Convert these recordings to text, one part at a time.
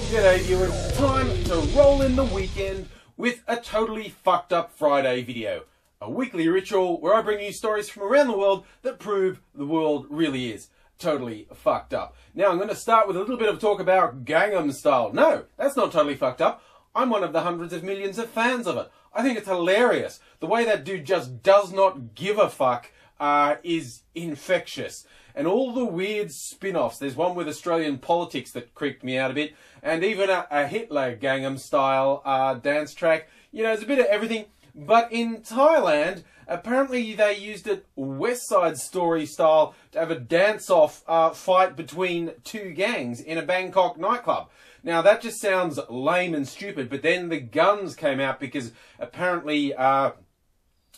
G'day viewers, time to roll in the weekend with a totally fucked up Friday video. A weekly ritual where I bring you stories from around the world that prove the world really is totally fucked up. Now I'm going to start with a little bit of talk about Gangham Style. No, that's not totally fucked up. I'm one of the hundreds of millions of fans of it. I think it's hilarious. The way that dude just does not give a fuck is infectious. And all the weird spin-offs. There's one with Australian politics that creeped me out a bit. And even a Hitler Gangnam Style dance track. You know, there's a bit of everything. But in Thailand, apparently they used it West Side Story style to have a dance-off fight between two gangs in a Bangkok nightclub. Now, that just sounds lame and stupid. But then the guns came out because apparently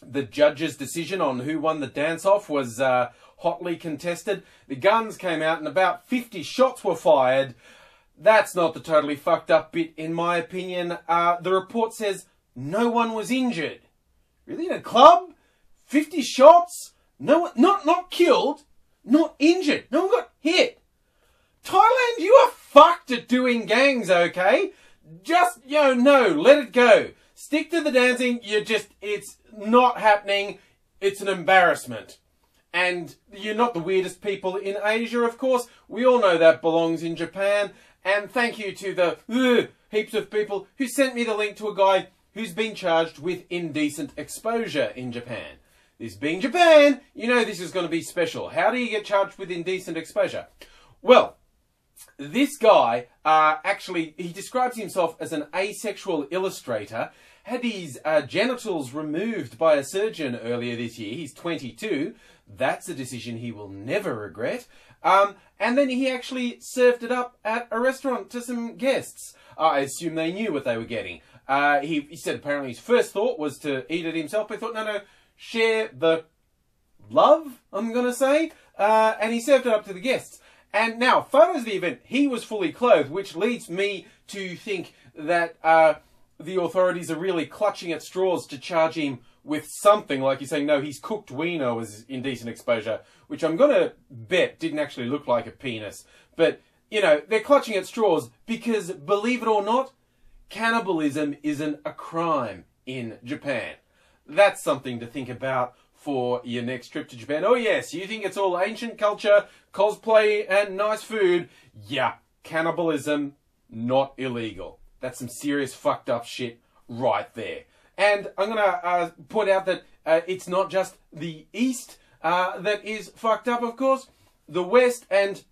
the judge's decision on who won the dance-off was hotly contested. The guns came out and about 50 shots were fired. That's not the totally fucked up bit, in my opinion. The report says no one was injured. Really? In a club? 50 shots? No one, not killed, not injured. No one got hit. Thailand, you are fucked at doing gangs, okay? Just, no, let it go. Stick to the dancing. It's not happening. It's an embarrassment. And you're not the weirdest people in Asia, of course. We all know that belongs in Japan. And thank you to the heaps of people who sent me the link to a guy who's been charged with indecent exposure in Japan. This being Japan, you know this is going to be special. How do you get charged with indecent exposure? Well, this guy, actually, he describes himself as an asexual illustrator, had his genitals removed by a surgeon earlier this year. He's 22. That's a decision he will never regret. And then he actually served it up at a restaurant to some guests. I assume they knew what they were getting. He said apparently his first thought was to eat it himself, but he thought, no, share the love, I'm going to say. And he served it up to the guests. And now, photos of the event, he was fully clothed, which leads me to think that the authorities are really clutching at straws to charge him with something, like you're saying, no, he's cooked wiener was indecent exposure, which I'm going to bet didn't actually look like a penis. But, they're clutching at straws because, believe it or not, cannibalism isn't a crime in Japan. That's something to think about for your next trip to Japan. Oh yes, you think it's all ancient culture, cosplay and nice food. Yeah, cannibalism, not illegal. That's some serious fucked up shit right there. And I'm going to point out that it's not just the East that is fucked up, of course. The West, and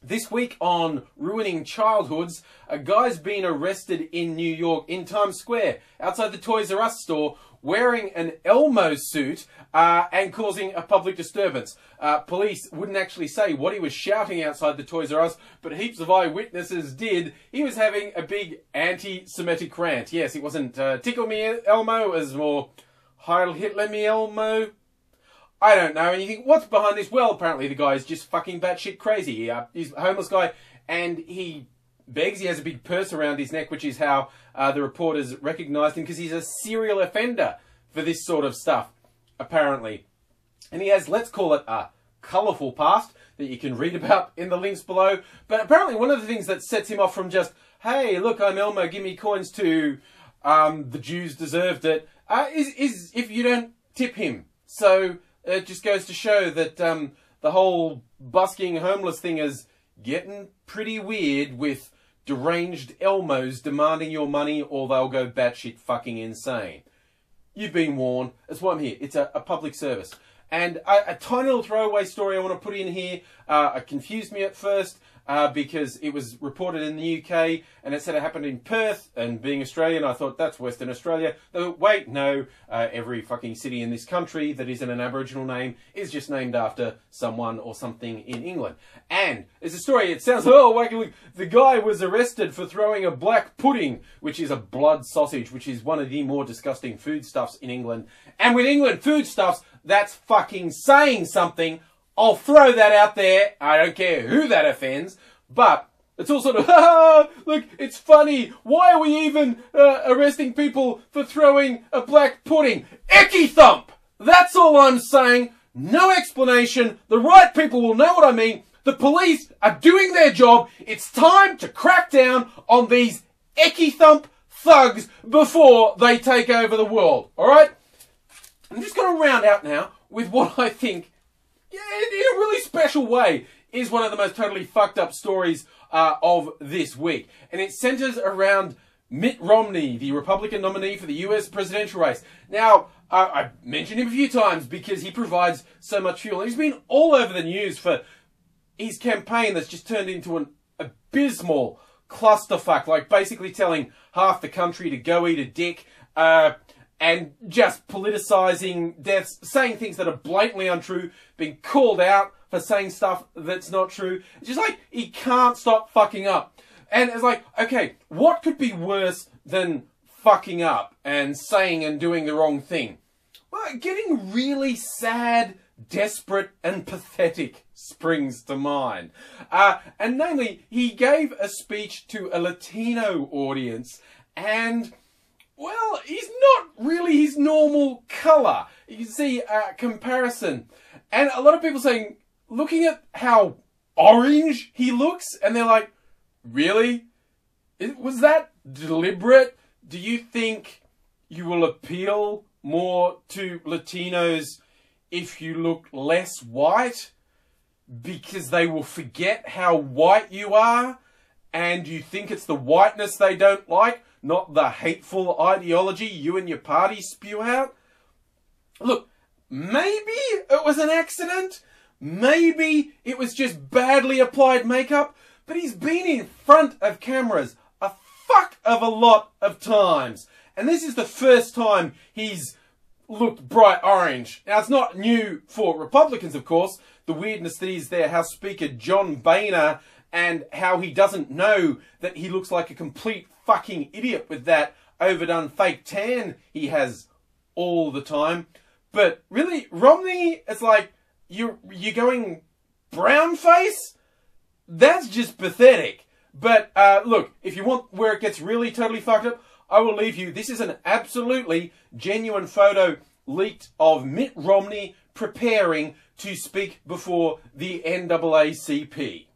this week on Ruining Childhoods, a guy's been arrested in New York, in Times Square, outside the Toys R Us store, wearing an Elmo suit and causing a public disturbance. Police wouldn't actually say what he was shouting outside the Toys R Us, but heaps of eyewitnesses did. He was having a big anti-Semitic rant. Yes, it wasn't tickle me Elmo, it was more Heil Hitler me Elmo. I don't know. And you think, what's behind this? Well, apparently the guy is just fucking batshit crazy. He's a homeless guy and he begs. He has a big purse around his neck, which is how the reporters recognised him, because he's a serial offender for this sort of stuff, apparently. And he has, let's call it a colourful past that you can read about in the links below. But apparently one of the things that sets him off from just, hey, look, I'm Elmo, give me coins, to the Jews deserved it, is if you don't tip him. So it just goes to show that the whole busking homeless thing is getting pretty weird, with deranged Elmos demanding your money or they'll go batshit fucking insane. You've been warned. That's why I'm here. It's a public service. And a tiny little throwaway story I want to put in here. It confused me at first because it was reported in the UK and it said it happened in Perth, and being Australian I thought that's Western Australia. Though, wait, no, every fucking city in this country that isn't an Aboriginal name is just named after someone or something in England. And there's a story, it sounds, oh, wacky, the guy was arrested for throwing a black pudding, which is a blood sausage, which is one of the more disgusting foodstuffs in England. And with England foodstuffs, that's fucking saying something. I'll throw that out there. I don't care who that offends, but it's all sort of, look, it's funny. Why are we even arresting people for throwing a black pudding? Ecky Thump! That's all I'm saying. No explanation. The right people will know what I mean. The police are doing their job. It's time to crack down on these Ecky Thump thugs before they take over the world. Alright? I'm just going to round out now with what I think, in a really special way, is one of the most totally fucked up stories of this week. And it centers around Mitt Romney, the Republican nominee for the US presidential race. Now, I've mentioned him a few times because he provides so much fuel. He's been all over the news for his campaign that's just turned into an abysmal clusterfuck, like basically telling half the country to go eat a dick, and just politicizing deaths, saying things that are blatantly untrue, being called out for saying stuff that's not true. It's just like, he can't stop fucking up. And it's like, okay, what could be worse than fucking up and saying and doing the wrong thing? Well, getting really sad, desperate and pathetic springs to mind. And namely, he gave a speech to a Latino audience and, well, he's not really his normal colour. You can see a comparison. And a lot of people saying, looking at how orange he looks, and they're like, really? Was that deliberate? Do you think you will appeal more to Latinos if you look less white? Because they will forget how white you are, and you think it's the whiteness they don't like, not the hateful ideology you and your party spew out? Look, maybe it was an accident. Maybe it was just badly applied makeup. But he's been in front of cameras a fuck of a lot of times. And this is the first time he's looked bright orange. Now, it's not new for Republicans, of course. The weirdness that is their House Speaker John Boehner, and how he doesn't know that he looks like a complete fucking idiot with that overdone fake tan he has all the time. But really, Romney, it's like, you're going brown face? That's just pathetic. But look, if you want where it gets really totally fucked up, I will leave you. This is an absolutely genuine photo leaked of Mitt Romney preparing to speak before the NAACP.